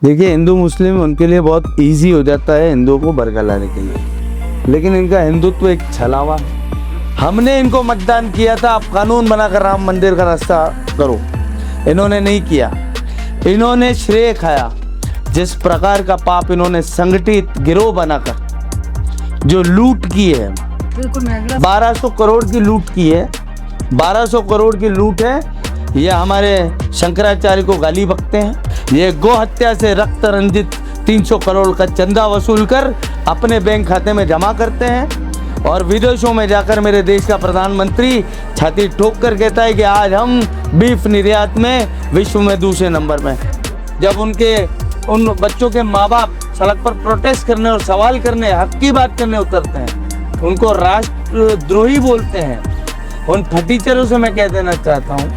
देखिए, हिंदू मुस्लिम उनके लिए बहुत इजी हो जाता है हिंदुओं को बरगलाने के लिए, लेकिन इनका हिंदुत्व एक छलावा है। हमने इनको मतदान किया था, आप कानून बनाकर राम मंदिर का रास्ता करो, इन्होंने नहीं किया। इन्होंने श्रेय खाया। जिस प्रकार का पाप इन्होंने संगठित गिरोह बनाकर जो लूट की है, 1200 करोड़ की लूट की है, 1200 करोड़ की लूट है। ये हमारे शंकराचार्य को गाली बकते हैं। ये गौ हत्या से रक्त रंजित 300 करोड़ का चंदा वसूल कर अपने बैंक खाते में जमा करते हैं, और विदेशों में जाकर मेरे देश का प्रधानमंत्री छाती ठोक कर कहता है कि आज हम बीफ निर्यात में विश्व में दूसरे नंबर में। जब उन बच्चों के माँ बाप सड़क पर प्रोटेस्ट करने और सवाल करने, हक की बात करने उतरते हैं, उनको राष्ट्रद्रोही बोलते हैं। उन फटीचरों से मैं कह देना चाहता हूँ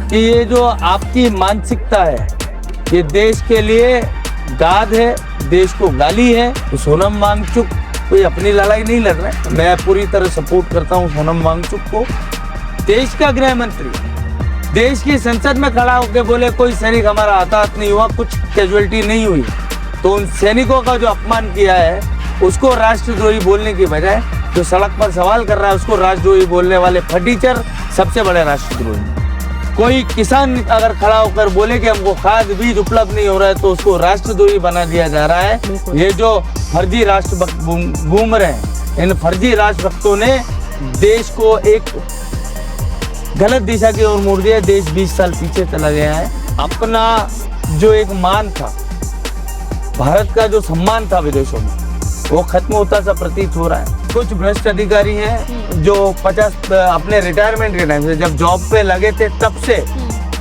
कि ये जो आपकी मानसिकता है, ये देश के लिए गाद है, देश को गाली है। तो सोनम वांगचुक कोई अपनी लड़ाई नहीं लड़ रहे हैं। मैं पूरी तरह सपोर्ट करता हूँ सोनम वांगचुक को। देश का गृह मंत्री देश की संसद में खड़ा होकर बोले कोई सैनिक हमारा हताहत नहीं हुआ, कुछ कैजुअलिटी नहीं हुई, तो उन सैनिकों का जो अपमान किया है उसको राष्ट्रद्रोही बोलने की बजाय जो सड़क पर सवाल कर रहा है उसको राष्ट्रद्रोही बोलने वाले फटीचर सबसे बड़े राष्ट्रद्रोही। कोई किसान अगर खड़ा होकर बोले कि हमको खाद बीज उपलब्ध नहीं हो रहा है तो उसको राष्ट्रद्रोही बना दिया जा रहा है। ये जो फर्जी राष्ट्रभक्त घूम रहे हैं, इन फर्जी राष्ट्रभक्तों ने देश को एक गलत दिशा की ओर मोड़ दिया। देश 20 साल पीछे चला गया है। अपना जो एक मान था, भारत का जो सम्मान था विदेशों में, वो खत्म होता सा प्रतीत हो रहा है। कुछ भ्रष्ट अधिकारी हैं जो 50 अपने रिटायरमेंट के टाइम से जब जॉब पे लगे थे तब से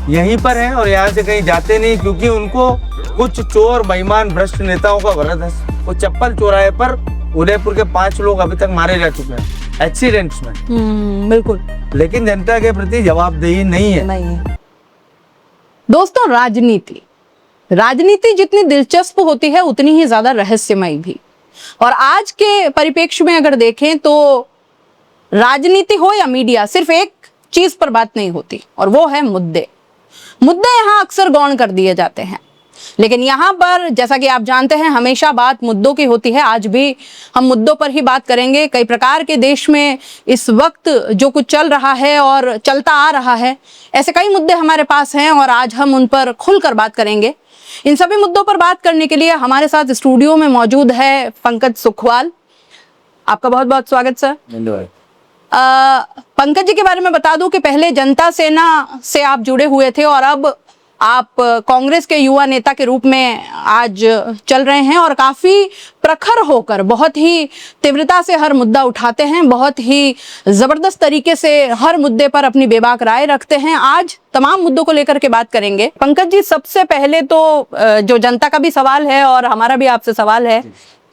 यहीं पर हैं और यहाँ से कहीं जाते नहीं, क्योंकि उनको कुछ चोर बेईमान भ्रष्ट नेताओं का वरद है। वो चप्पल चौराहे पर उदयपुर के 5 लोग अभी तक मारे जा चुके हैं एक्सीडेंट्स में। बिल्कुल, लेकिन जनता के प्रति जवाबदेही नहीं है। दोस्तों, राजनीति जितनी दिलचस्प होती है उतनी ही ज्यादा रहस्यमयी भी। और आज के परिप्रेक्ष्य में अगर देखें तो राजनीति हो या मीडिया, सिर्फ एक चीज पर बात नहीं होती और वो है मुद्दे। यहाँ अक्सर गौण कर दिए जाते हैं, लेकिन यहाँ पर जैसा कि आप जानते हैं हमेशा बात मुद्दों की होती है। आज भी हम मुद्दों पर ही बात करेंगे। कई प्रकार के देश में इस वक्त जो कुछ चल रहा है और चलता आ रहा है, ऐसे कई मुद्दे हमारे पास हैं और आज हम उन पर खुलकर बात करेंगे। इन सभी मुद्दों पर बात करने के लिए हमारे साथ स्टूडियो में मौजूद है पंकज सुखवाल। आपका बहुत बहुत स्वागत सर। पंकज जी के बारे में बता दूं कि पहले जनता सेना से आप जुड़े हुए थे और अब आप कांग्रेस के युवा नेता के रूप में आज चल रहे हैं और काफी प्रखर होकर बहुत ही तीव्रता से हर मुद्दा उठाते हैं, बहुत ही जबरदस्त तरीके से हर मुद्दे पर अपनी बेबाक राय रखते हैं। आज तमाम मुद्दों को लेकर के बात करेंगे। पंकज जी, सबसे पहले तो जो जनता का भी सवाल है और हमारा भी आपसे सवाल है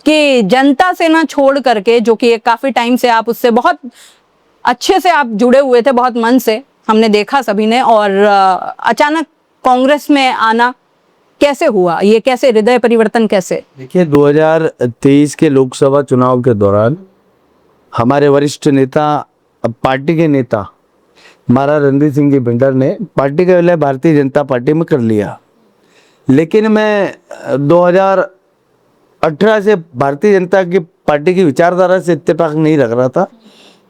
कि जनता सेना छोड़ करके, जो कि काफी टाइम से आप उससे बहुत अच्छे से आप जुड़े हुए थे, बहुत मन से हमने देखा सभी ने, और अचानक कांग्रेस में आना कैसे हुआ? ये कैसे हृदय परिवर्तन कैसे? देखिए, 2023 के लोकसभा चुनाव के दौरान हमारे वरिष्ठ नेता, अब पार्टी के नेता महाराज रणधीर सिंह जी बिंडर ने पार्टी का विलय भारतीय जनता पार्टी में कर लिया। लेकिन मैं 2018 से भारतीय जनता की पार्टी की विचारधारा से इत्तेफाक नहीं रख रहा था।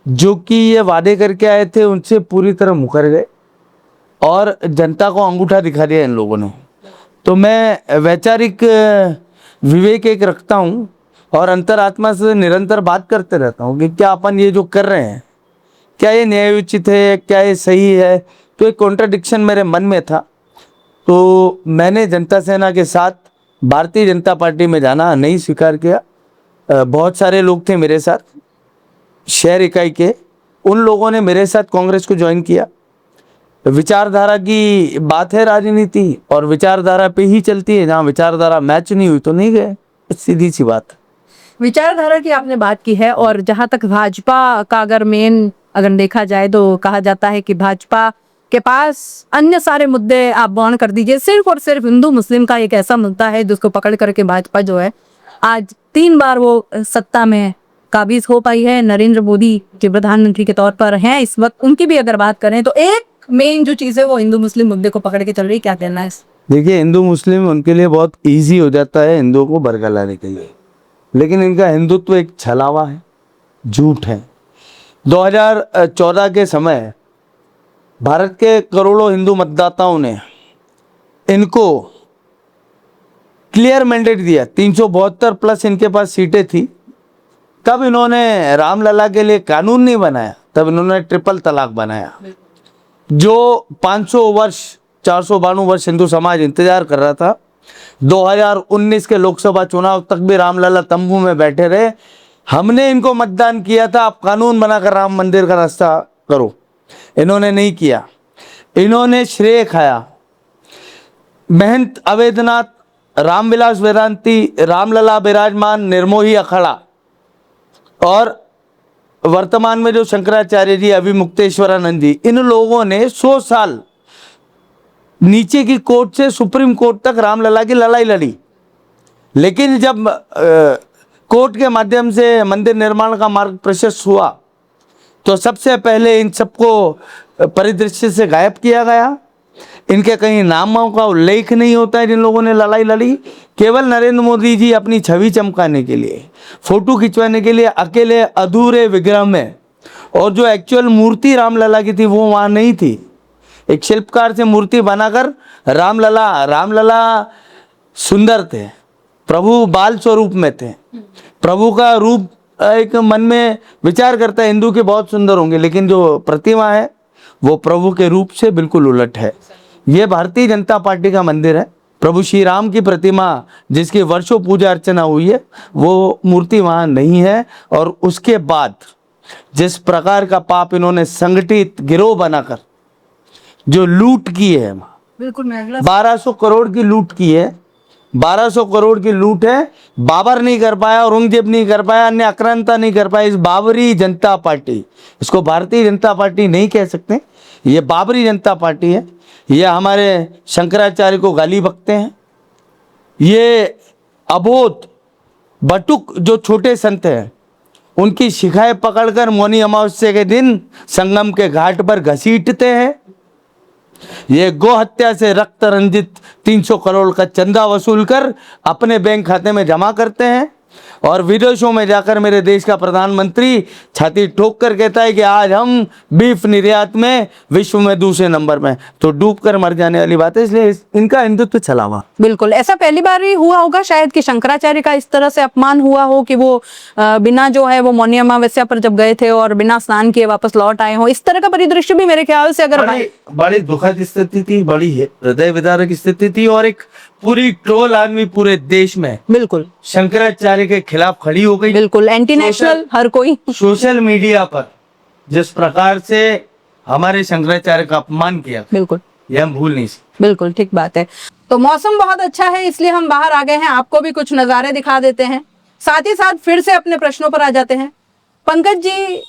जो कि ये वादे करके आए थे उनसे पूरी तरह मुकर गए और जनता को अंगूठा दिखा दिया इन लोगों ने। तो मैं वैचारिक विवेक एक रखता हूँ और अंतरात्मा से निरंतर बात करते रहता हूँ कि क्या अपन ये जो कर रहे हैं, क्या ये न्यायोचित है, क्या ये सही है। तो एक कॉन्ट्राडिक्शन मेरे मन में था। तो मैंने जनता सेना के साथ भारतीय जनता पार्टी में जाना नहीं स्वीकार किया। बहुत सारे लोग थे मेरे साथ शहर इकाई के, उन लोगों ने मेरे साथ कांग्रेस को ज्वाइन किया। विचारधारा की बात है राजनीति, और विचारधारा पे ही चलती है। जहाँ विचारधारा मैच नहीं हुई तो नहीं गए, सीधी सी बात। विचारधारा की आपने बात की है, और जहां तक भाजपा का अगर देखा जाए तो कहा जाता है कि भाजपा के पास अन्य सारे मुद्दे आप बयान कर दीजिए, सिर्फ और सिर्फ हिंदू मुस्लिम का एक ऐसा मुद्दा है जिसको पकड़ करके भाजपा जो है आज 3 बार वो सत्ता में काबिज हो पाई है। नरेंद्र मोदी जो प्रधानमंत्री के तौर पर हैं इस वक्त, उनकी भी अगर बात करें तो एक मेन जो चीज है वो हिंदू मुस्लिम मुद्दे को पकड़ के चल रही। क्या कहना है? देखिए, हिंदू मुस्लिम उनके लिए बहुत इजी हो जाता है हिंदुओं को बरगलाने के लिए, लेकिन इनका हिंदुत्व एक छलावा है, झूठ है। 2014 के समय भारत के करोड़ों हिंदू मतदाताओं ने इनको क्लियर मैंडेट दिया, 372 प्लस इनके पास सीटें थी। तब इन्होंने रामलला के लिए कानून नहीं बनाया, तब इन्होंने ट्रिपल तलाक बनाया, जो 500 वर्ष 492 वर्ष हिंदू समाज इंतजार कर रहा था। 2019 के लोकसभा चुनाव तक भी रामलला तंबू में बैठे रहे। हमने इनको मतदान किया था, आप कानून बनाकर राम मंदिर का रास्ता करो, इन्होंने नहीं किया। इन्होंने श्रेय खाया महंत अवैधनाथ, रामविलास वेदांती, रामलला विराजमान, निर्मोही अखाड़ा और वर्तमान में जो शंकराचार्य जी, अभिमुक्तेश्वरानंद जी, इन लोगों ने 100 साल नीचे की कोर्ट से सुप्रीम कोर्ट तक रामलला की लड़ाई लड़ी। लेकिन जब कोर्ट के माध्यम से मंदिर निर्माण का मार्ग प्रशस्त हुआ तो सबसे पहले इन सबको परिदृश्य से गायब किया गया। इनके कहीं नामों का उल्लेख नहीं होता है जिन लोगों ने लड़ाई लड़ी। केवल नरेंद्र मोदी जी अपनी छवि चमकाने के लिए, फोटो खिंचवाने के लिए अकेले अधूरे विग्रह में, और जो एक्चुअल मूर्ति रामलला की थी वो वहाँ नहीं थी। एक शिल्पकार से मूर्ति बनाकर रामलला सुंदर थे, प्रभु बाल स्वरूप में थे। प्रभु का रूप एक मन में विचार करता है हिंदू के बहुत सुंदर होंगे, लेकिन जो प्रतिमा है वो प्रभु के रूप से बिल्कुल उलट है। ये भारतीय जनता पार्टी का मंदिर है। प्रभु श्री राम की प्रतिमा जिसकी वर्षों पूजा अर्चना हुई है वो मूर्ति वहाँ नहीं है। और उसके बाद जिस प्रकार का पाप इन्होंने संगठित गिरोह बनाकर जो लूट की है, बिल्कुल 1200 करोड़ की लूट की है, 1200 करोड़ की लूट है। बाबर नहीं कर पाया, औरंगजेब नहीं कर पाया, अन्य आक्रांता नहीं कर पाया। इस बाबरी जनता पार्टी, इसको भारतीय जनता पार्टी नहीं कह सकते, ये बाबरी जनता पार्टी है। ये हमारे शंकराचार्य को गाली बकते हैं। ये अबोध बटुक जो छोटे संत हैं उनकी शिखाएं पकड़कर मौनी अमावस्या के दिन संगम के घाट पर घसीटते हैं। ये गो हत्या से रक्त रंजित 300 करोड़ का चंदा वसूल कर अपने बैंक खाते में जमा करते हैं। और विदेशों में जाकर मेरे देश का प्रधानमंत्री छाती ठोक कर कहता है कि आज हम बीफ निर्यात में विश्व में दूसरे नंबर में, तो डूब कर मर जाने वाली बात है। इसलिए इनका हिंदुत्व छलावा। बिल्कुल, ऐसा पहली बार ही हुआ होगा शायद कि शंकराचार्य का इस तरह से अपमान हुआ हो कि वो बिना जो है वो मौनी अमावस्या पर जब गए थे और बिना स्नान किए वापस लौट आए हो। इस तरह का परिदृश्य भी मेरे ख्याल से अगर बड़ी दुखद स्थिति थी, बड़ी हृदय विदारक स्थिति थी। और एक पूरी टोल आदमी पूरे देश में बिल्कुल शंकराचार्य के खिलाफ खड़ी हो गई। बिल्कुल एंटी नेशनल हर कोई। सोशल मीडिया पर जिस प्रकार से हमारे शंकराचार्य का अपमान किया, बिल्कुल ये हम भूल नहीं सकते। बिल्कुल ठीक बात है। तो मौसम बहुत अच्छा है इसलिए हम बाहर आ गए हैं, आपको भी कुछ नज़ारे दिखा देते हैं, साथ ही साथ फिर से अपने प्रश्नों पर आ जाते हैं। पंकज जी,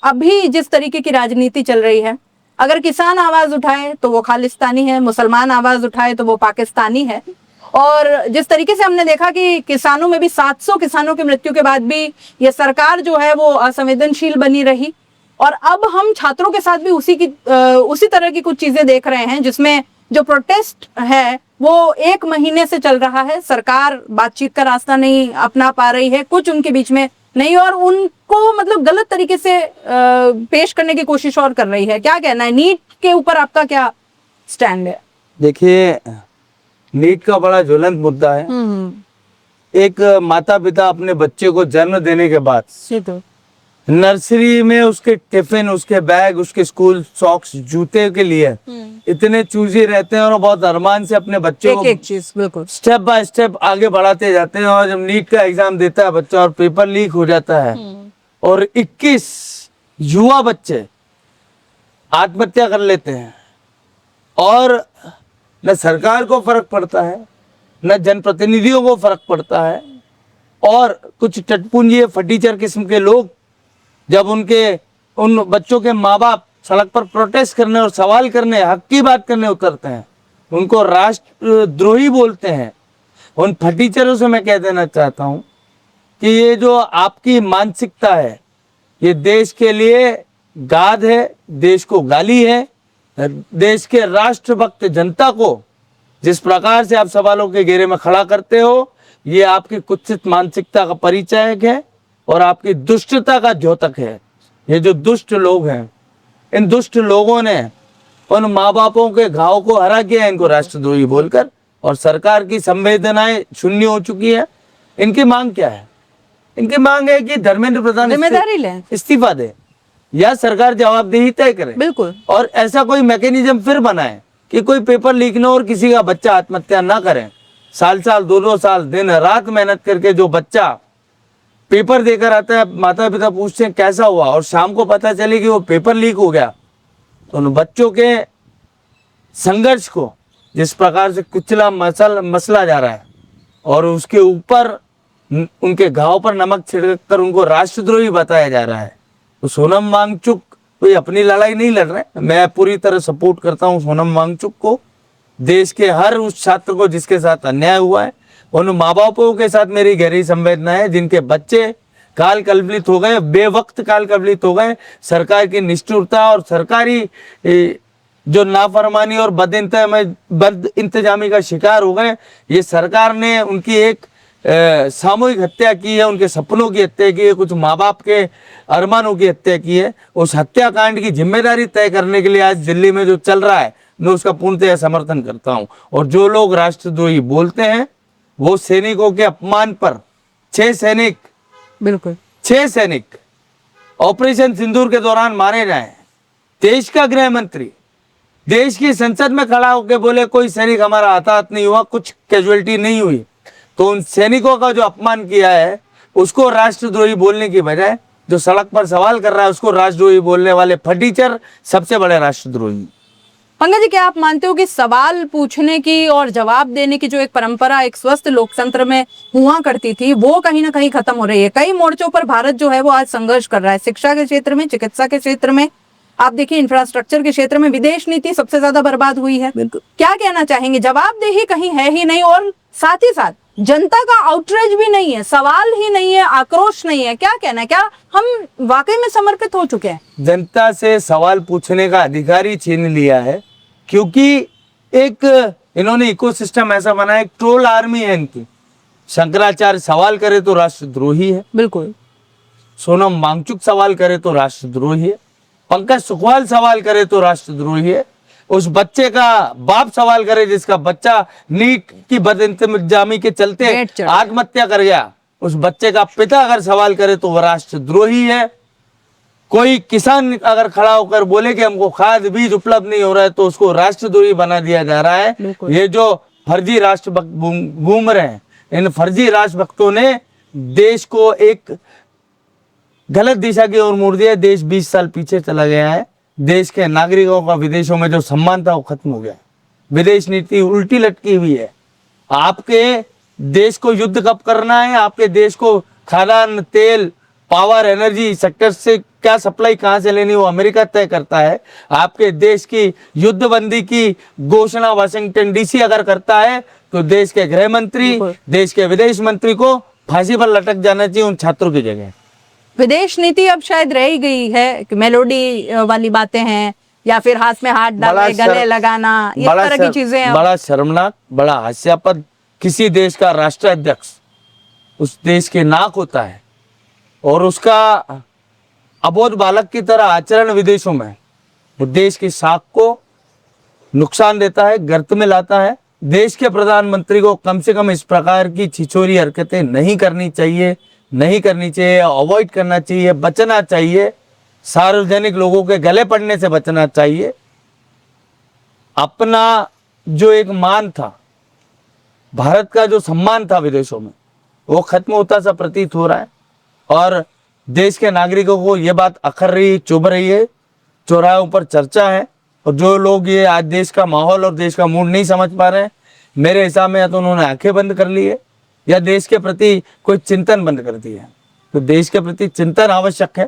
अभी जिस तरीके की राजनीति चल रही है, अगर किसान आवाज उठाए तो वो खालिस्तानी है, मुसलमान आवाज उठाए तो वो पाकिस्तानी है। और जिस तरीके से हमने देखा कि किसानों में भी 700 किसानों की मृत्यु के बाद भी ये सरकार जो है वो असंवेदनशील बनी रही। और अब हम छात्रों के साथ भी उसी तरह की कुछ चीजें देख रहे हैं जिसमें जो प्रोटेस्ट है वो 1 महीने से चल रहा है। सरकार बातचीत का रास्ता नहीं अपना पा रही है, कुछ उनके बीच में नहीं, और उनको मतलब गलत तरीके से पेश करने की कोशिश और कर रही है। क्या कहना है नीट के ऊपर, आपका क्या स्टैंड है? देखिए, नीट का बड़ा ज्वलंत मुद्दा है। एक माता पिता अपने बच्चे को जन्म देने के बाद नर्सरी में उसके टिफिन, उसके बैग, उसके स्कूल सॉक्स, जूते के लिए इतने चूजी रहते हैं और बहुत अरमान से अपने बच्चे को एक चीज बिल्कुल स्टेप बाय स्टेप आगे बढ़ाते जाते हैं। और जब नीट का एग्जाम देता है बच्चा और पेपर लीक हो जाता है और 21 युवा बच्चे आत्महत्या कर लेते हैं, और न सरकार को फर्क पड़ता है न जनप्रतिनिधियों को फर्क पड़ता है, और कुछ टटपुंजी फटीचर किस्म के लोग जब उन बच्चों के माँ बाप सड़क पर प्रोटेस्ट करने और सवाल करने, हक की बात करने उतरते हैं, उनको राष्ट्रद्रोही बोलते हैं। उन फटीचरों से मैं कह देना चाहता हूँ कि ये जो आपकी मानसिकता है ये देश के लिए गाद है, देश को गाली है, देश के राष्ट्रभक्त जनता को जिस प्रकार से आप सवालों के घेरे में खड़ा करते हो, ये आपकी कुत्सित मानसिकता का परिचायक है और आपकी दुष्टता का द्योतक है। ये जो दुष्ट लोग हैं, इन दुष्ट लोगों ने उन माँ बापों के घाव को हरा किया इनको राष्ट्रद्रोही बोलकर, और सरकार की संवेदनाएं शून्य हो चुकी है। इनकी मांग क्या है? इनकी मांग है कि धर्मेंद्र प्रधान जिम्मेदारी लें, इस्तीफा दे या सरकार जवाबदेही तय करे। बिल्कुल। और ऐसा कोई मैकेनिज्म फिर बनाए कि कोई पेपर लीक न हो और किसी का बच्चा आत्महत्या ना करे। साल साल 2-2 साल दिन रात मेहनत करके जो बच्चा पेपर देकर आता है, माता पिता पूछते हैं कैसा हुआ, और शाम को पता चले कि वो पेपर लीक हो गया, तो उन बच्चों के संघर्ष को जिस प्रकार से कुचला मसला जा रहा है और उसके ऊपर उनके घाव पर नमक छिड़क कर उनको राष्ट्रद्रोही बताया जा रहा है। तो सोनम वांगचुक कोई अपनी लड़ाई नहीं लड़ रहे, मैं पूरी तरह सपोर्ट करता हूं सोनम वांगचुक को। देश के हर उस छात्र को जिसके साथ अन्याय हुआ है, उन माँ बापों के साथ मेरी गहरी संवेदना है जिनके बच्चे काल कलवित हो गए, बेवक्त काल कलवित हो गए। सरकार की निष्ठुरता और सरकारी जो नाफरमानी और बद इंतजामी का शिकार हो गए। ये सरकार ने उनकी एक सामूहिक हत्या की है, उनके सपनों की हत्या की है, कुछ माँ बाप के अरमानों की हत्या की है। उस हत्याकांड की जिम्मेदारी तय करने के लिए आज दिल्ली में जो चल रहा है, मैं उसका पूर्णतः समर्थन करता हूं। और जो लोग राष्ट्रद्रोही बोलते हैं, वो सैनिकों के अपमान पर 6 सैनिक, बिल्कुल 6 सैनिक ऑपरेशन सिंदूर के दौरान मारे जाए। देश का गृह मंत्री देश की संसद में खड़ा होकर बोले कोई सैनिक हमारा हताहत नहीं हुआ, कुछ कैजुअलिटी नहीं हुई। तो उन सैनिकों का जो अपमान किया है उसको राष्ट्रद्रोही बोलने की बजाय जो सड़क पर सवाल कर रहा है उसको राष्ट्रद्रोही बोलने वाले फटीचर सबसे बड़े राष्ट्रद्रोही। पंकज जी, क्या आप मानते हो कि सवाल पूछने की और जवाब देने की जो एक परंपरा एक स्वस्थ लोकतंत्र में हुआ करती थी, वो कहीं ना कहीं खत्म हो रही है? कई मोर्चों पर भारत जो है वो आज संघर्ष कर रहा है। शिक्षा के क्षेत्र में, चिकित्सा के क्षेत्र में, आप देखिए इंफ्रास्ट्रक्चर के क्षेत्र में विदेश नीति सबसे ज्यादा बर्बाद हुई है। क्या कहना चाहेंगे? जवाबदेही कहीं है ही नहीं, और साथ ही साथ जनता का आउटरीच भी नहीं है, सवाल ही नहीं है, आक्रोश नहीं है। क्या कहना है, क्या हम वाकई में समर्पित हो चुके हैं? जनता से सवाल पूछने का अधिकार ही छीन लिया है, क्योंकि एक इन्होंने इकोसिस्टम ऐसा बनाया, एक ट्रोल आर्मी है इनकी। शंकराचार्य सवाल करे तो राष्ट्रद्रोही है, बिल्कुल। सोनम वांगचुक सवाल करे तो राष्ट्रद्रोही है, पंकज सुखवाल सवाल करे तो राष्ट्रद्रोही है, उस बच्चे का बाप सवाल करे जिसका बच्चा नीट की बदइंतजामी के चलते आत्महत्या कर गया, उस बच्चे का पिता अगर सवाल करे तो वह राष्ट्रद्रोही है। कोई किसान अगर खड़ा होकर बोले कि हमको खाद बीज उपलब्ध नहीं हो रहा है तो उसको राष्ट्रद्रोही बना दिया जा रहा है। ये जो फर्जी राष्ट्रभक्त घूम रहे हैं, इन फर्जी राष्ट्रभक्तों ने देश को एक गलत दिशा की ओर मोड़ दिया। देश 20 साल पीछे चला गया है। देश के नागरिकों का विदेशों में जो सम्मान था वो खत्म हो गया। विदेश नीति उल्टी लटकी हुई है। आपके देश को युद्ध कब करना है, आपके देश को खाद्यान्न, तेल, पावर, एनर्जी सेक्टर से क्या सप्लाई कहां से लेनी, वो अमेरिका तय करता है। आपके देश की युद्धबंदी की घोषणा वाशिंगटन डीसी अगर करता है तो देश के गृह मंत्री, देश के विदेश मंत्री को फांसी पर लटक जाना चाहिए उन छात्रों की जगह। विदेश नीति अब शायद रह ही गई है कि मेलोडी वाली बातें हैं या फिर हाथ में हाथ डाल के गले लगाना, ये तरह की चीजें हैं। बड़ा शर्मनाक, बड़ा हास्यास्पद। किसी देश का राष्ट्राध्यक्ष उस देश के नाक होता है और उसका अबोध बालक की तरह आचरण विदेशों में वो देश की साख को नुकसान देता है, गर्त में लाता है। देश के प्रधानमंत्री को कम से कम इस प्रकार की छिछोरी हरकतें नहीं करनी चाहिए, अवॉइड करना चाहिए, बचना चाहिए। सार्वजनिक लोगों के गले पड़ने से बचना चाहिए। अपना जो एक मान था, भारत का जो सम्मान था विदेशों में, वो खत्म होता सा प्रतीत हो रहा है। और देश के नागरिकों को ये बात अखर रही, चुभ रही है, चौराहों पर चर्चा है। और जो लोग ये आज देश का माहौल और देश का मूड नहीं समझ पा रहे हैं, मेरे हिसाब में या तो उन्होंने आंखें बंद कर ली है या देश के प्रति कोई चिंतन बंद कर दिया है। तो देश के प्रति चिंतन आवश्यक है।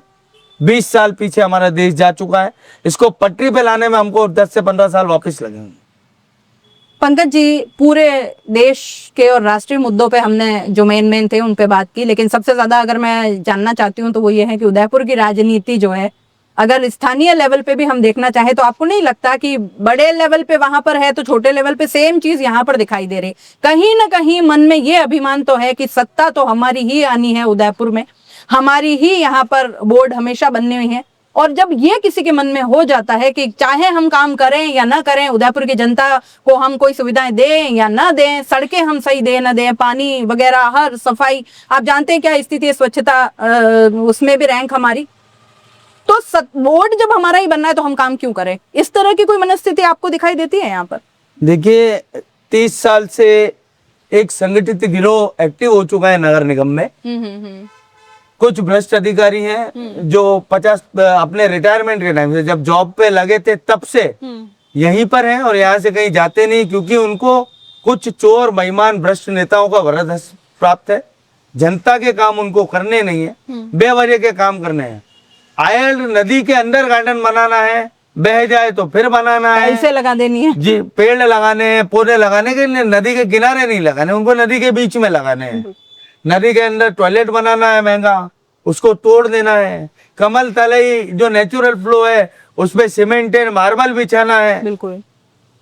20 साल पीछे हमारा देश जा चुका है, इसको पटरी पे लाने में हमको 10 से 15 साल वापस लगेंगे। पंकज जी, पूरे देश के और राष्ट्रीय मुद्दों पे हमने जो मेन थे उन पे बात की, लेकिन सबसे ज्यादा अगर मैं जानना चाहती हूँ तो वो ये है कि उदयपुर की राजनीति जो है अगर स्थानीय लेवल पे भी हम देखना चाहें तो आपको नहीं लगता कि बड़े लेवल पे वहां पर है तो छोटे लेवल पे सेम चीज यहाँ पर दिखाई दे रही? कहीं ना कहीं मन में ये अभिमान तो है कि सत्ता तो हमारी ही आनी है उदयपुर में, हमारी ही यहाँ पर बोर्ड हमेशा बननी हुई है। और जब ये किसी के मन में हो जाता है कि चाहे हम काम करें या ना करें, उदयपुर की जनता को हम कोई सुविधाएं दें या ना दें, सड़कें हम सही दें ना दें, पानी वगैरह हर सफाई, आप जानते हैं क्या स्थिति है स्वच्छता, उसमें भी रैंक हमारी, तो बोर्ड जब हमारा ही बनना है तो हम काम क्यों करें? इस तरह की कोई मनस्थिति आपको दिखाई देती है यहाँ पर? देखिए 30 साल से एक संगठित गिरोह एक्टिव हो चुका है नगर निगम में। कुछ भ्रष्ट अधिकारी हैं जो 50 अपने रिटायरमेंट के टाइम से जब जॉब पे लगे थे तब से यहीं पर हैं और यहाँ से कहीं जाते नहीं, क्योंकि उनको कुछ चोर बेईमान भ्रष्ट नेताओं का वरद हस्त प्राप्त है। जनता के काम उनको करने नहीं है, बेवजह के काम करने हैं। आयल नदी के अंदर गार्डन बनाना है, बह जाए तो फिर बनाना है, ऐसे लगा देनी है जी, पेड़ लगाने हैं, पौधे लगाने के लिए नदी के किनारे नहीं लगाने, उनको नदी के बीच में लगाने हैं। नदी के अंदर टॉयलेट बनाना है महंगा, उसको तोड़ देना है। कमल तलई जो नेचुरल फ्लो है उसपे सीमेंटेड मार्बल बिछाना है। बिल्कुल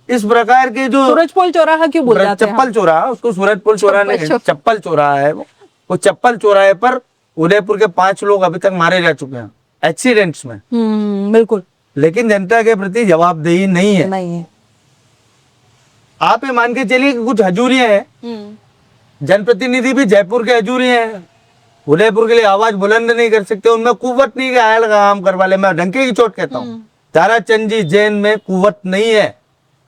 इस प्रकार के जो सूरजपोल चौराहा क्यों बोल जाते हैं? चप्पल चौराहा, उसको सूरजपोल चौराहा नहीं, चप्पल चौराहा है वो चप्पल चौराहे पर उदयपुर के 5 लोग अभी तक मारे जा चुके हैं एक्सीडेंट्स में। बिल्कुल। लेकिन जनता के प्रति जवाबदेही नहीं है। नहीं है। आप ये मान के चलिए कि कुछ हजूरियां हैं, जनप्रतिनिधि भी जयपुर के हजूरी हैं, उदयपुर के लिए आवाज बुलंद नहीं कर सकते, उनमें कुव्वत नहीं है आयल का काम करवा ले। मैं डंके की चोट कहता हूँ, ताराचंद जी जैन में कुव्वत नहीं है,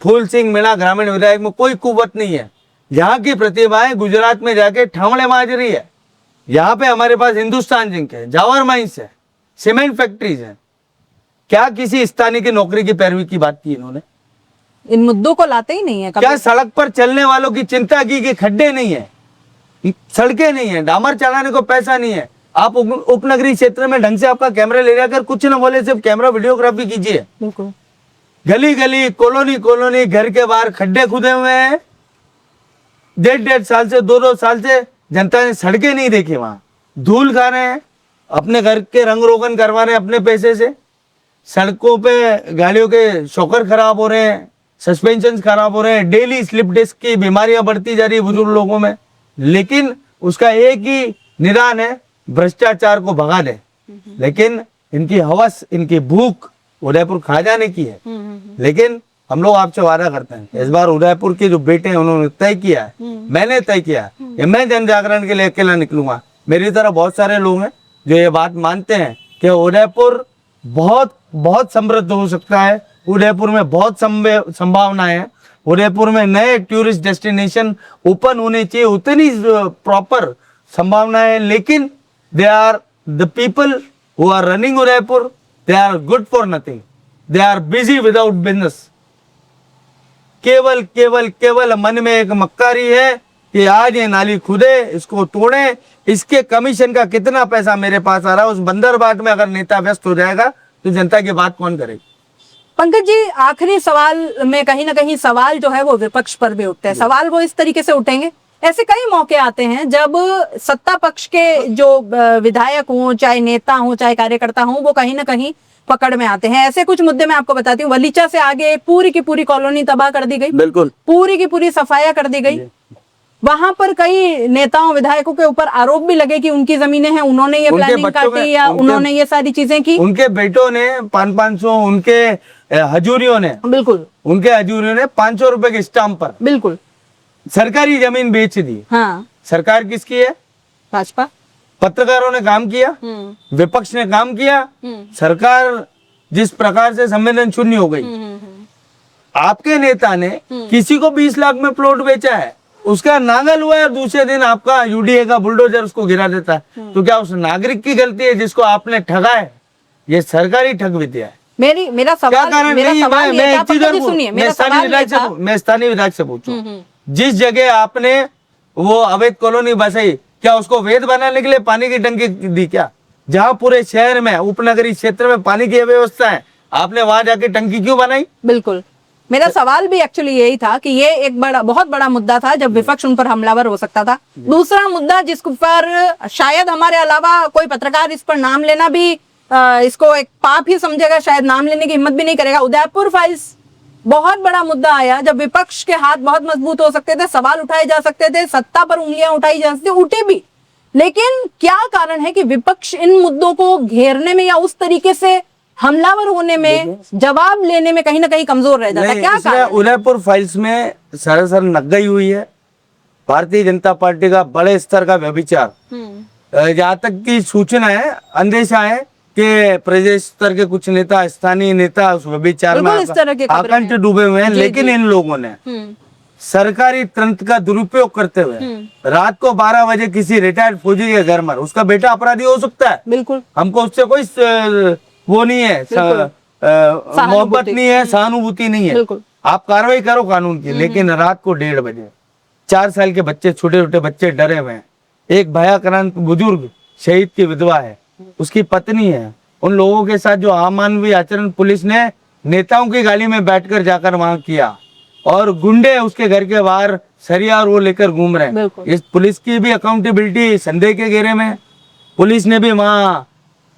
फूल सिंह मीणा ग्रामीण विधायक में कोई कुव्वत नहीं है। यहाँ की प्रतिभाएं गुजरात में जाके ठामड़े माज रही है। यहाँ पे हमारे पास हिंदुस्तान जिंक है, जावर माइंस है, सीमेंट फैक्ट्रीज है। क्या किसी स्थानीय की नौकरी की पैरवी की बात की इन्होंने? इन मुद्दों को लाते ही नहीं है कभी। क्या सड़क पर चलने वालों की चिंता की कि खड्डे नहीं है, सड़कें नहीं है, डामर चलाने को पैसा नहीं है? आप उपनगरीय क्षेत्र में ढंग से आपका कैमरा ले जाकर कुछ न बोले, सिर्फ कैमरा वीडियोग्राफी कीजिए। बिल्कुल। गली गली कॉलोनी कॉलोनी घर के बाहर खड्डे खुदे हुए हैं। 1.5 साल से 2-2 साल से जनता ने सड़कें नहीं देखी, वहां धूल खा रहे हैं, अपने घर के रंग रोगन करवा रहे हैं अपने पैसे से। सड़कों पे गाड़ियों के शॉकर खराब हो रहे हैं, सस्पेंशन खराब हो रहे हैं, डेली स्लिप डिस्क की बीमारियां बढ़ती जा रही है बुजुर्ग लोगों में। लेकिन उसका एक ही निदान है, भ्रष्टाचार को भगा दे। लेकिन इनकी हवस, इनकी भूख उदयपुर खा जाने की है। लेकिन हम लोग आपसे वादा करते हैं, इस बार उदयपुर के जो बेटे हैं उन्होंने तय किया है, मैंने तय किया है कि मैं जन जागरण के लिए अकेला निकलूंगा। मेरी तरह बहुत सारे लोग हैं जो ये बात मानते हैं कि उदयपुर बहुत बहुत समृद्ध हो सकता है, उदयपुर में बहुत संभावनाएं हैं, उदयपुर में नए टूरिस्ट डेस्टिनेशन ओपन होने चाहिए, उतनी प्रॉपर संभावनाएं। लेकिन they are the people who are running Udaipur, they are good for nothing, they are busy without business. केवल केवल केवल मन में एक मक्कारी है कि आज ये नाली खुदे, इसको तोड़े, इसके कमीशन का कितना पैसा मेरे पास आ रहा है। उस बंदरबाट में अगर नेता व्यस्त हो जाएगा तो जनता की बात कौन करेगी? पंकज जी, आखिरी सवाल में कहीं ना कहीं सवाल जो है वो विपक्ष पर भी उठते हैं। सवाल वो इस तरीके से उठेंगे, ऐसे कई मौके आते हैं जब सत्ता पक्ष के जो विधायक हों, चाहे नेता हों, चाहे कार्यकर्ता हों, वो कहीं ना कहीं पकड़ में आते हैं। ऐसे कुछ मुद्दे मैं आपको बताती हूँ। वलीचा से आगे पूरी की पूरी कॉलोनी तबाह कर दी गई, बिल्कुल पूरी की पूरी सफाया कर दी गई। वहां पर कई नेताओं विधायकों के ऊपर आरोप भी लगे कि उनकी जमीनें हैं, उन्होंने ये प्लानिंग काटी या उन्होंने ये सारी चीजें की। उनके बेटों ने 500-500, उनके हजूरियों ने, बिल्कुल, उनके हजूरियों ने 500 रुपए के स्टाम्प पर बिल्कुल सरकारी जमीन बेच दी। हाँ, सरकार किसकी है? भाजपा। पत्रकारों ने काम किया, विपक्ष ने काम किया, सरकार जिस प्रकार से संवेदन शून्य हो गई। आपके नेता ने किसी को 20 लाख में प्लॉट बेचा है, उसका नांगल हुआ है, दूसरे दिन आपका यूडीए का बुलडोजर उसको गिरा देता है। तो क्या उस नागरिक की गलती है जिसको आपने ठगा है? ये सरकारी ठग विद्या है। मेरा सवाल, क्या कारण मेरा नहीं? सवाल मैं ये था, एक चीज और सुनिए, मेरा सवाल मैं स्थानीय विधायक से पूछूं, जिस जगह आपने वो अवैध कॉलोनी बसाई, क्या उसको वैध बनाने के लिए पानी की टंकी दी क्या? जहाँ पूरे शहर में उपनगरीय क्षेत्र में पानी की व्यवस्था है, आपने वहां जाके टंकी क्यों बनाई? बिल्कुल, मेरा सवाल भी एक्चुअली यही था कि ये एक बहुत बड़ा मुद्दा था जब विपक्ष उन पर हमलावर हो सकता था। दूसरा मुद्दा जिस पर शायद हमारे अलावा कोई पत्रकार इस पर नाम लेना भी इसको एक पाप ही समझेगा, शायद नाम लेने की हिम्मत भी नहीं करेगा। उदयपुर फाइल्स बहुत बड़ा मुद्दा आया जब विपक्ष के हाथ बहुत मजबूत हो सकते थे, सवाल उठाए जा सकते थे, सत्ता पर उंगलियां उठाई जा सकती, उठे भी। लेकिन क्या कारण है कि विपक्ष इन मुद्दों को घेरने में या उस तरीके से हमलावर होने में, जवाब लेने में कहीं ना कहीं कमजोर रह जाता है? क्या कारण है? उदयपुर फाइल्स में सरासर नग्गई हुई है भारतीय जनता पार्टी का बड़े स्तर का व्यभिचार। जहाँ तक की सूचना है, अंदेशा है कि प्रदेश स्तर के कुछ नेता, स्थानीय नेता उस व्यभिचार में बिल्कुल इस तरह की खबरें आकंठ हैं। डूबे हुए हैं। जी, लेकिन जी। इन लोगों ने सरकारी तंत्र का दुरुपयोग करते हुए रात को 12 बजे किसी रिटायर्ड फौजी के घर में, उसका बेटा अपराधी हो सकता है, बिल्कुल हमको उससे कोई वो नहीं है, मोहब्बत नहीं है, सहानुभूति नहीं है, बिल्कुल। आप कार्रवाई करो कानून की। लेकिन रात को 1:30 बजे 4 साल के बच्चे, छोटे छोटे बच्चे डरे हुए हैं। एक भयाक्रांत बुजुर्ग शहीद की विधवा है, उसकी पत्नी है, उन लोगों के साथ जो अमानवीय आचरण पुलिस ने नेताओं की गाड़ी में बैठकर जाकर वहां किया, और गुंडे उसके घर के बाहर सरिया और वो लेकर घूम रहे हैं। बिल्कुल। इस पुलिस की भी अकाउंटेबिलिटी संदेह के घेरे में है। पुलिस ने भी वहां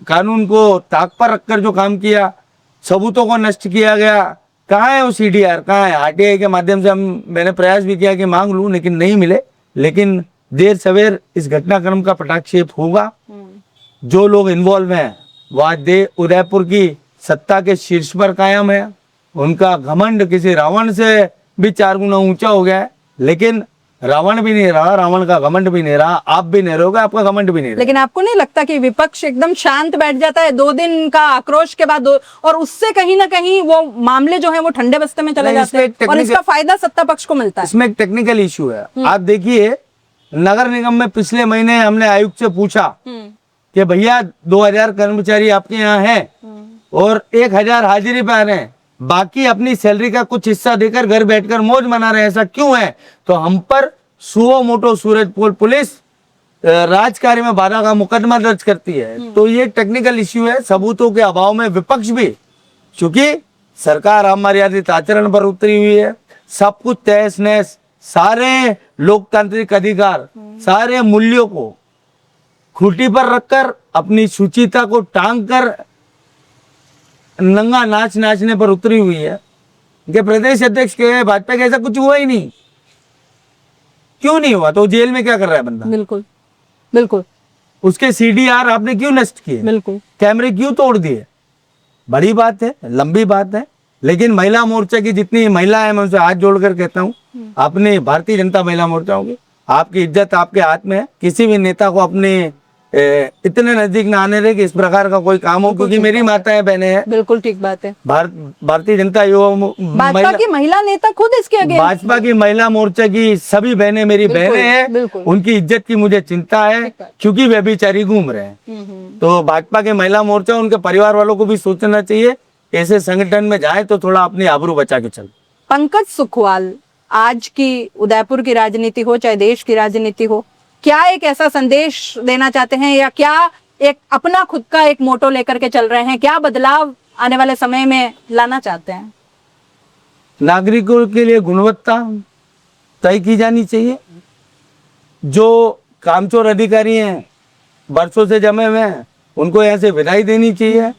कानून को ताक पर रखकर जो काम किया, सबूतों को नष्ट किया गया। कहाँ है वो सीडीआर, कहाँ है? आरटीआई के माध्यम से मैंने प्रयास भी किया कि मांग लूं, लेकिन नहीं मिले। लेकिन देर सवेर इस घटनाक्रम का पटाक्षेप होगा। जो लोग इन्वॉल्व हैं वह उदयपुर की सत्ता के शीर्ष पर कायम है। उनका घमंड किसी रावण से भी 4 गुना ऊंचा हो गया है। लेकिन रावण भी नहीं रहा, रावण का घमंड भी नहीं रहा, आप भी नहीं रहोगे, आपका घमंड भी नहीं रहा। लेकिन आपको नहीं लगता कि विपक्ष एकदम शांत बैठ जाता है 2 दिन का आक्रोश के बाद, और उससे कहीं ना कहीं वो मामले जो है वो ठंडे बस्ते में चले नहीं, जाते हैं और इसका फायदा सत्ता पक्ष को मिलता है? इसमें एक टेक्निकल इशू है। आप देखिए, नगर निगम में पिछले महीने हमने आयुक्त से पूछा कि भैया 2000 कर्मचारी आपके यहाँ हैं और 1000 हाजिरी पे आ रहे हैं, बाकी अपनी सैलरी का कुछ हिस्सा देकर घर बैठकर मौज मना रहे हैं, ऐसा क्यों है? तो हम पर सुओ मोटो सूरजपोल पुलिस राजकार्य में बाधा का मुकदमा दर्ज करती है। तो ये टेक्निकल इश्यू है। सबूतों के अभाव में विपक्ष भी, क्योंकि सरकार अमर्यादित आचरण पर उतरी हुई है, सब कुछ तहस नहस, सारे लोकतांत्रिक अधिकार, सारे मूल्यों को खूंटी पर रखकर, अपनी शुचिता को टांग कर नंगा नाच नाचने पर उतरी हुई है कि प्रदेश अध्यक्ष के भाजपा के ऐसा कुछ हुआ ही नहीं। क्यों नहीं हुआ? तो जेल में क्या कर रहा है बंदा? बिल्कुल बिल्कुल। उसके सीडीआर आपने क्यों नष्ट किए? बिल्कुल। कैमरे क्यों तोड़ दिए? बड़ी बात है, लंबी बात है। लेकिन महिला मोर्चा की जितनी महिला है, मैं उनसे हाथ जोड़कर कहता हूँ, अपने भारतीय जनता महिला मोर्चा होगी, आपकी इज्जत आपके हाथ में है। किसी भी नेता को अपने इतने नजदीक ना आने दे कि इस प्रकार का कोई काम हो, क्योंकि मेरी माताएं बहनें हैं। बिल्कुल ठीक बात है। भारतीय जनता युवा भाजपा की महिला नेता खुद इसके अगेंस्ट, भाजपा की महिला मोर्चा की सभी बहनें मेरी बहनें हैं। बिल्कुल। उनकी इज्जत की मुझे चिंता है, क्योंकि वे बेचारी घूम रहे हैं। तो भाजपा के महिला मोर्चा, उनके परिवार वालों को भी सोचना चाहिए, ऐसे संगठन में जाए तो थोड़ा अपनी आबरू बचा के चल। पंकज सुखवाल, आज की उदयपुर की राजनीति हो चाहे देश की राजनीति हो, क्या एक ऐसा संदेश देना चाहते हैं, या क्या एक अपना खुद का एक मोटो लेकर के चल रहे हैं? क्या बदलाव आने वाले समय में लाना चाहते हैं? नागरिकों के लिए गुणवत्ता तय की जानी चाहिए। जो कामचोर अधिकारी हैं, बरसों से जमे हुए हैं, उनको यहाँ से विदाई देनी चाहिए।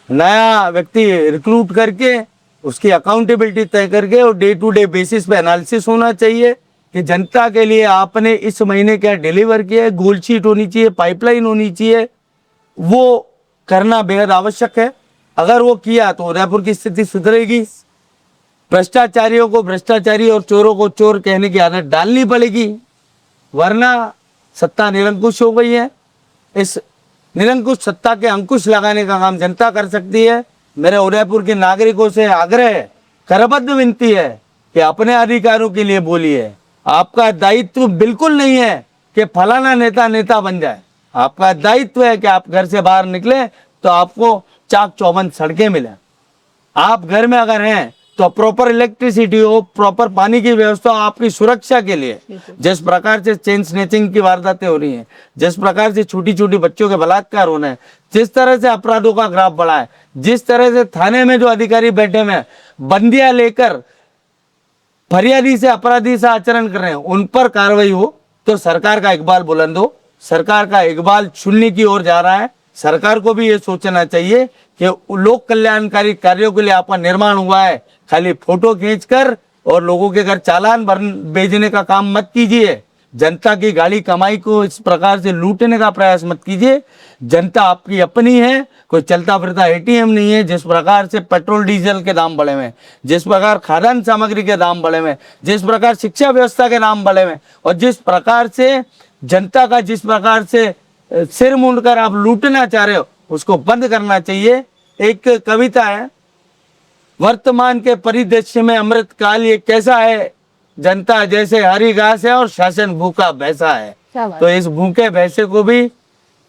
नया व्यक्ति रिक्रूट करके उसकी अकाउंटेबिलिटी तय करके और डे टू डे बेसिस पे एनालिसिस होना चाहिए कि जनता के लिए आपने इस महीने क्या डिलीवर किया है। गोल शीट होनी चाहिए, पाइपलाइन होनी चाहिए, वो करना बेहद आवश्यक है। अगर वो किया तो उदयपुर की स्थिति सुधरेगी। भ्रष्टाचारियों को भ्रष्टाचारी और चोरों को चोर कहने की आदत डालनी पड़ेगी, वरना सत्ता निरंकुश हो गई है। इस निरंकुश सत्ता के अंकुश लगाने का काम जनता कर सकती है। मेरे उदयपुर के नागरिकों से आग्रह, करबद्ध विनती है कि अपने अधिकारों के लिए बोलिए। आपका दायित्व बिल्कुल नहीं है कि फलाना नेता बन जाए। आपका दायित्व है कि आप घर से बाहर निकले तो आपको चाक चौबंद सड़कें मिले। आप घर में अगर हैं तो प्रॉपर इलेक्ट्रिसिटी हो, प्रॉपर पानी की व्यवस्था हो आपकी सुरक्षा के लिए। जिस प्रकार से चेन स्नैचिंग की वारदातें हो रही हैं, जिस प्रकार से छोटी छोटी बच्चों के बलात्कार होना है, जिस तरह से अपराधों का ग्राफ बढ़ा है, जिस तरह से थाने में जो अधिकारी बैठे हुए हैं बंदियां लेकर फरियादी से अपराधी से आचरण कर रहे हैं, उन पर कार्रवाई हो तो सरकार का इकबाल बुलंद हो। सरकार का इकबाल चुनने की ओर जा रहा है। सरकार को भी ये सोचना चाहिए कि लोक कल्याणकारी कार्यों के लिए आपका निर्माण हुआ है, खाली फोटो खींचकर और लोगों के घर चालान भेजने का काम मत कीजिए। जनता की गाड़ी कमाई को इस प्रकार से लूटने का प्रयास मत कीजिए। जनता आपकी अपनी है, कोई चलता फिरता एटीएम नहीं है। जिस प्रकार से पेट्रोल डीजल के दाम बढ़े हुए हैं, जिस प्रकार खाद्यान्न सामग्री के दाम बढ़े हुए हैं, जिस प्रकार शिक्षा व्यवस्था के दाम बढ़े हुए हैं, और जिस प्रकार से जनता का जिस प्रकार से सिर मूंड कर आप लूटना चाह रहे हो, उसको बंद करना चाहिए। एक कविता है, वर्तमान के परिदृश्य में अमृतकाल ये कैसा है, जनता जैसे हरी घास है और शासन भूखा भैंसा है। तो इस भूखे भैंसे को भी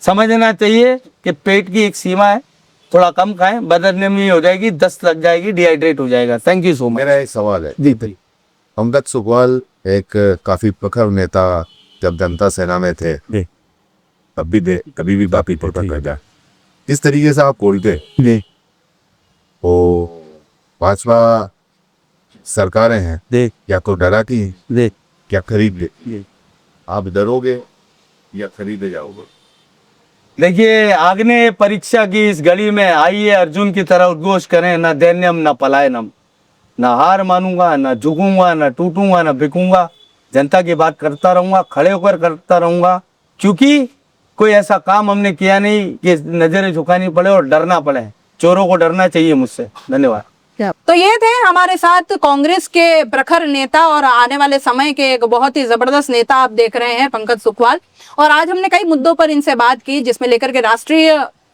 समझना चाहिए कि पेट की एक सीमा है, थोड़ा कम खाएं, बदहजमी हो जाएगी, दस्त लग जाएगी, डिहाइड्रेट हो जाएगा। Thank you so much. मेरा एक सवाल है जी अमजद सुकवाल एक काफी प्रखर नेता जब जनता सेना में थे, कभी भी बापी पकड़ा इस तरीके से आप बोलते जी वो भाजपा सरकारें हैं देख या तो डराती हैं देख या खरीद ले, आप डरोगे या खरीदे जाओगे? देखिए, आग्नेय परीक्षा की इस घड़ी में आइए अर्जुन की तरह उद्घोष करें, ना दैन्यम ना पलायनम। ना हार मानूंगा, ना झुकूंगा, ना टूटूंगा, ना बिकूंगा। जनता की बात करता रहूंगा, खड़े होकर करता रहूंगा, क्योंकि कोई ऐसा काम हमने किया नहीं कि नजरें झुकानी पड़े और डरना पड़े। चोरों को डरना चाहिए मुझसे। धन्यवाद। तो ये थे हमारे साथ कांग्रेस के प्रखर नेता और आने वाले समय के एक बहुत ही जबरदस्त नेता आप देख रहे हैं, पंकज सुखवाल। और आज हमने कई मुद्दों पर इनसे बात की, जिसमें लेकर के राष्ट्रीय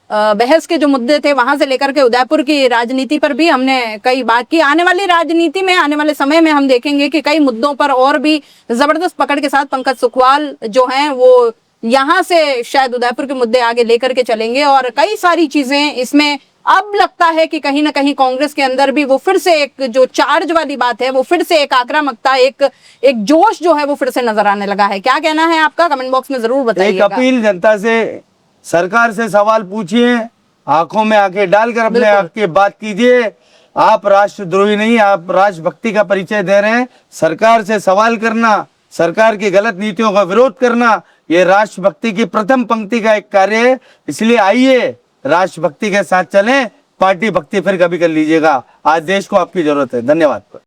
बहस के जो मुद्दे थे वहां से लेकर के उदयपुर की राजनीति पर भी हमने कई बात की। आने वाली राजनीति में, आने वाले समय में हम देखेंगे कि कई मुद्दों पर और भी जबरदस्त पकड़ के साथ पंकज सुखवाल जो हैं वो यहाँ से शायद उदयपुर के मुद्दे आगे लेकर के चलेंगे। और कई सारी चीजें इसमें अब लगता है कि कहीं ना कहीं कांग्रेस के अंदर भी वो फिर से एक जो चार्ज वाली बात है, वो फिर से एक आक्रामकता, एक जोश जो है वो फिर से नजर आने लगा है। क्या कहना है आपका, कमेंट बॉक्स में जरूर एक बताइएगा। अपील जनता से, सरकार से सवाल पूछिए, आंखों में आंखें डालकर अपने आप की बात कीजिए। आप राष्ट्रद्रोही नहीं, आप राष्ट्रभक्ति का परिचय दे रहे हैं। सरकार से सवाल करना, सरकार की गलत नीतियों का विरोध करना, ये राष्ट्रभक्ति की प्रथम पंक्ति का एक कार्य है। इसलिए आइए राष्ट्रभक्ति के साथ चलें, पार्टी भक्ति फिर कभी कर लीजिएगा। आज देश को आपकी जरूरत है। धन्यवाद।